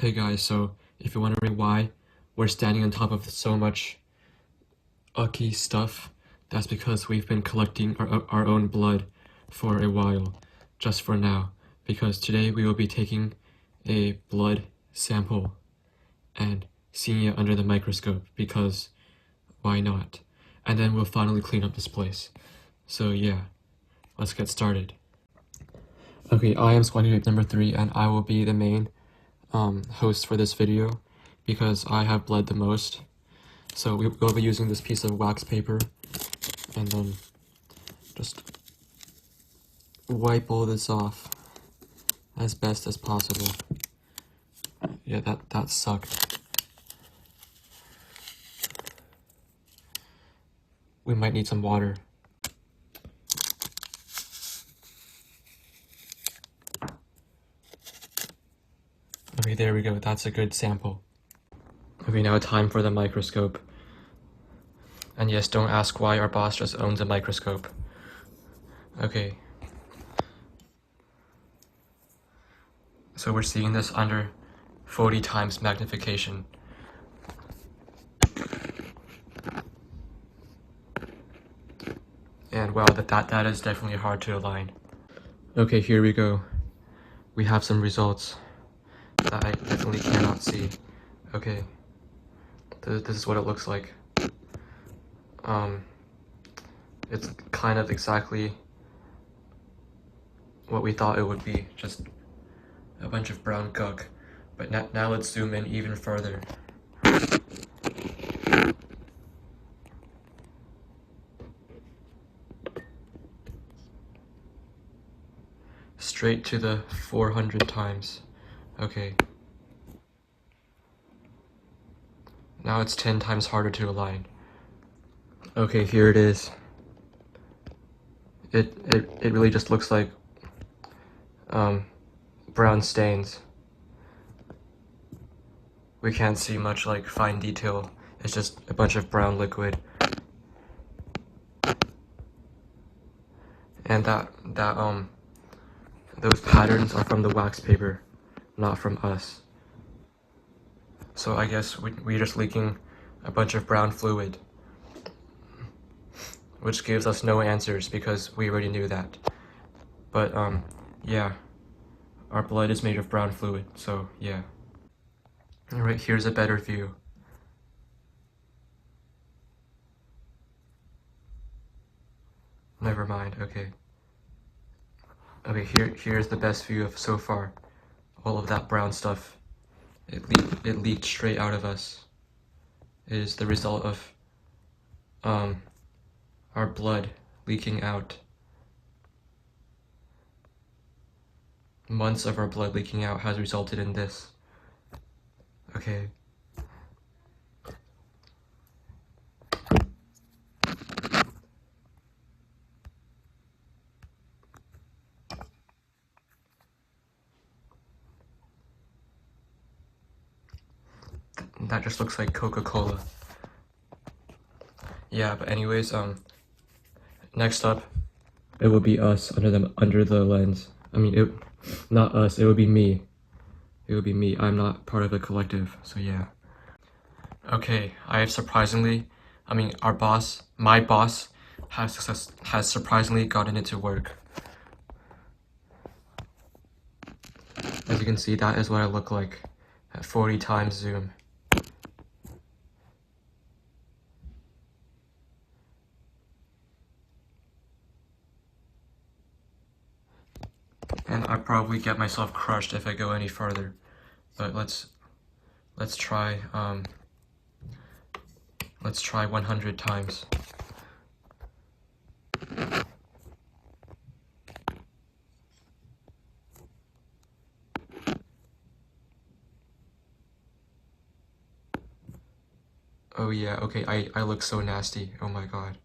Hey guys, so if you're wondering why we're standing on top of so much ucky stuff, that's because we've been collecting our own blood for a while, just for now, because today we will be taking a blood sample and seeing it under the microscope, because why not? And then we'll finally clean up this place. So yeah, let's get started. Okay, I am Squatty Ape number 3, and I will be the main host for this video because I have bled the most. So we'll be using this piece of wax paper and then just wipe all this off as best as possible. Yeah, that sucked. We might need some water. Okay, there we go. That's a good sample. Okay, now time for the microscope. And yes, don't ask why our boss just owns a microscope. Okay. So we're seeing this under 40 times magnification. And wow, that is definitely hard to align. Okay, here we go. We have some results that I definitely cannot see. Okay. This is what it looks like. It's kind of exactly what we thought it would be, just a bunch of brown gunk. But now let's zoom in even further. Straight to the 400 times. Okay. Now it's 10 times harder to align. Okay, here it is. It really just looks like brown stains. We can't see much like fine detail. It's just a bunch of brown liquid. And those patterns are from the wax paper, not from us. So I guess we're just leaking a bunch of brown fluid, which gives us no answers because we already knew that. But yeah, our blood is made of brown fluid, so yeah. Alright, here's a better view. Never mind, okay. Okay, here's the best view of so far. All of that brown stuff, it leaked straight out of us. It is the result of our blood leaking out. Months of our blood leaking out has resulted in this. Okay. That just looks like Coca-Cola. Yeah, but anyways, next up, it will be us under the lens. I mean, not us, it would be me. It would be me. I'm not part of a collective, so yeah. Okay, I have my boss has surprisingly gotten it to work. As you can see, that is what I look like at 40 times zoom. And I'd probably get myself crushed if I go any further. But let's try 100 times. Oh yeah, okay, I look so nasty. Oh my god.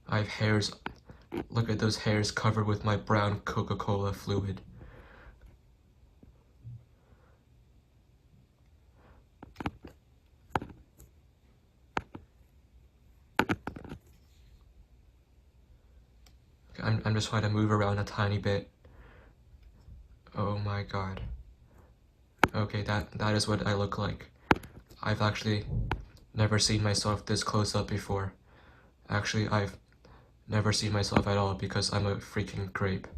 I have hairs. Look at those hairs covered with my brown Coca-Cola fluid. I'm just trying to move around a tiny bit. Oh my god. Okay, that is what I look like. I've actually never seen myself this close up before. Actually, I've never seen myself at all because I'm a freaking grape.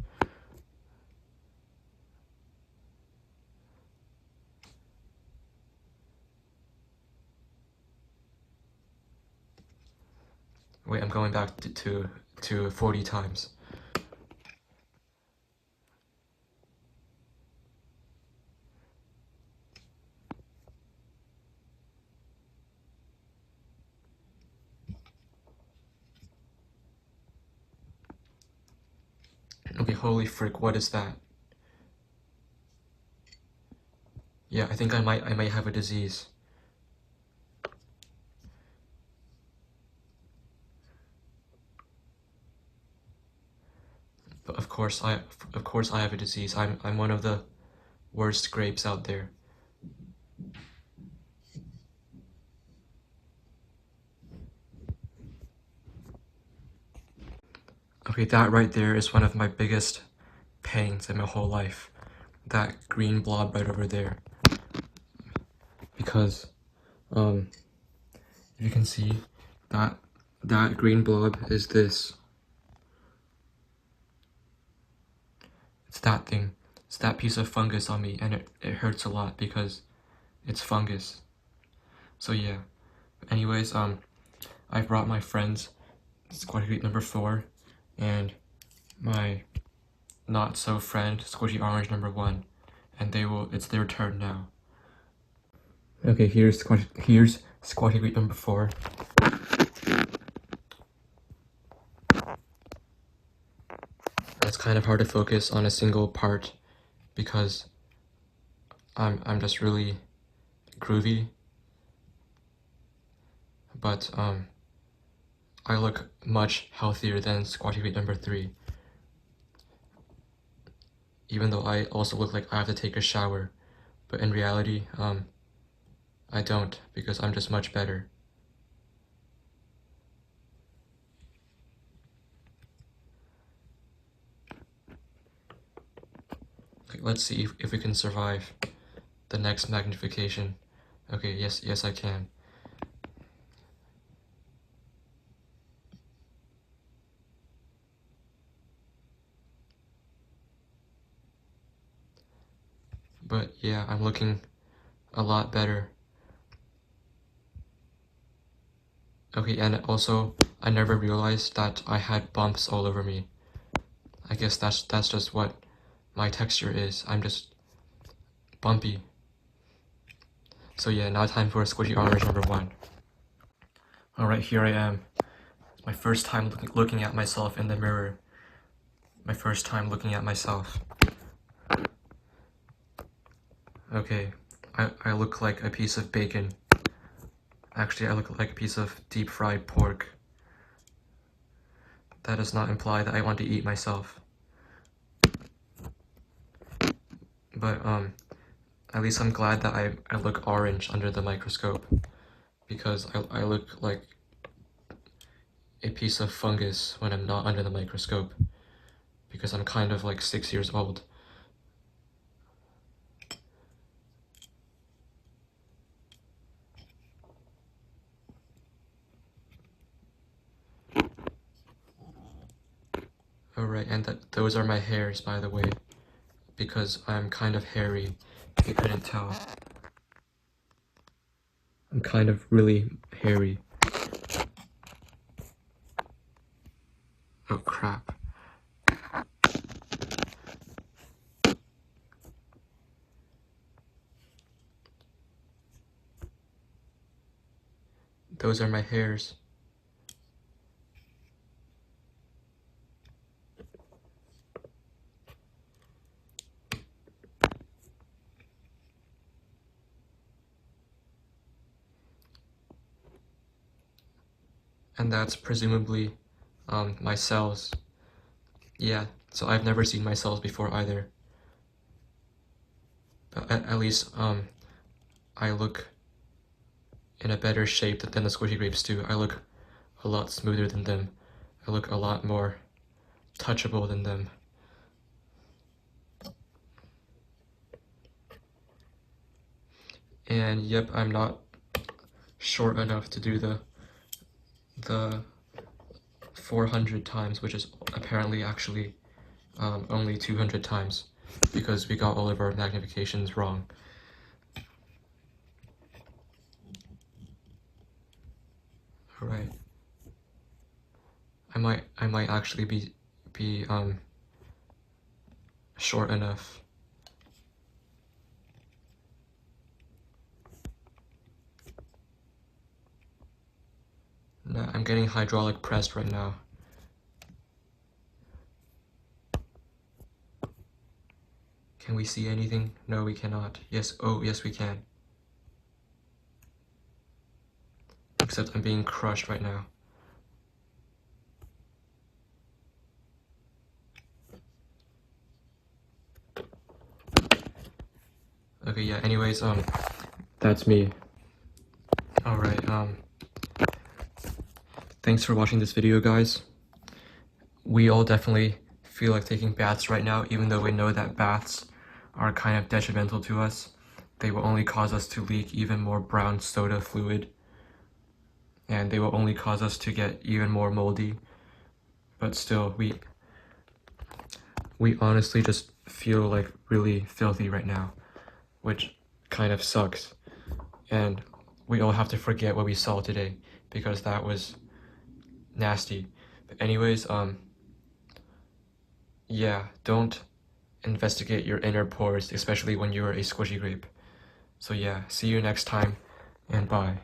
Wait, I'm going back to 40 times. Okay, holy frick, what is that? Yeah, I think I might have a disease. But of course I have a disease. I'm one of the worst grapes out there. Okay, that right there is one of my biggest pains in my whole life. That green blob right over there. Because if you can see, that green blob is this. It's that thing. It's that piece of fungus on me, and it hurts a lot because it's fungus. So yeah. Anyways, I brought my friends, Squatty Great number 4, and my not so friend, Squishy Orange number 1, and it's their turn now. Okay, here's Squatty Great number 4. It's kind of hard to focus on a single part because I'm just really groovy. But I look much healthier than Squatty Great number 3. Even though I also look like I have to take a shower. But in reality, I don't, because I'm just much better. Okay, let's see if we can survive the next magnification. Okay, yes I can. But yeah, I'm looking a lot better. Okay, and also, I never realized that I had bumps all over me. I guess that's just what my texture is. I'm just bumpy. So yeah, now time for Squishy Orange number 1. Alright, here I am. It's my first time looking at myself in the mirror. My first time looking at myself. Okay, I look like a piece of bacon. Actually, I look like a piece of deep fried pork. That does not imply that I want to eat myself. But, at least I'm glad that I look orange under the microscope. Because I look like a piece of fungus when I'm not under the microscope. Because I'm kind of like 6 years old. Alright, and those are my hairs, by the way. Because I'm kind of hairy, if you couldn't tell. I'm kind of really hairy. Oh crap. Those are my hairs. And that's presumably my cells. Yeah, so I've never seen my cells before either. But at least I look in a better shape than the squishy grapes do. I look a lot smoother than them. I look a lot more touchable than them. And yep, I'm not short enough to do the 400 times, which is apparently actually only 200 times, because we got all of our magnifications wrong. Alright. I might actually be short enough. No, I'm getting hydraulic pressed right now. Can we see anything? No, we cannot. Yes, oh, yes we can. Except I'm being crushed right now. Okay, yeah, anyways, that's me. Alright, thanks for watching this video, guys. We all definitely feel like taking baths right now, even though we know that baths are kind of detrimental to us. They will only cause us to leak even more brown soda fluid, and they will only cause us to get even more moldy. But still, we honestly just feel like really filthy right now, which kind of sucks. And we all have to forget what we saw today, because that was nasty. But anyways, yeah, don't investigate your inner pores, especially when you're a squishy grape. So yeah, see you next time, and bye.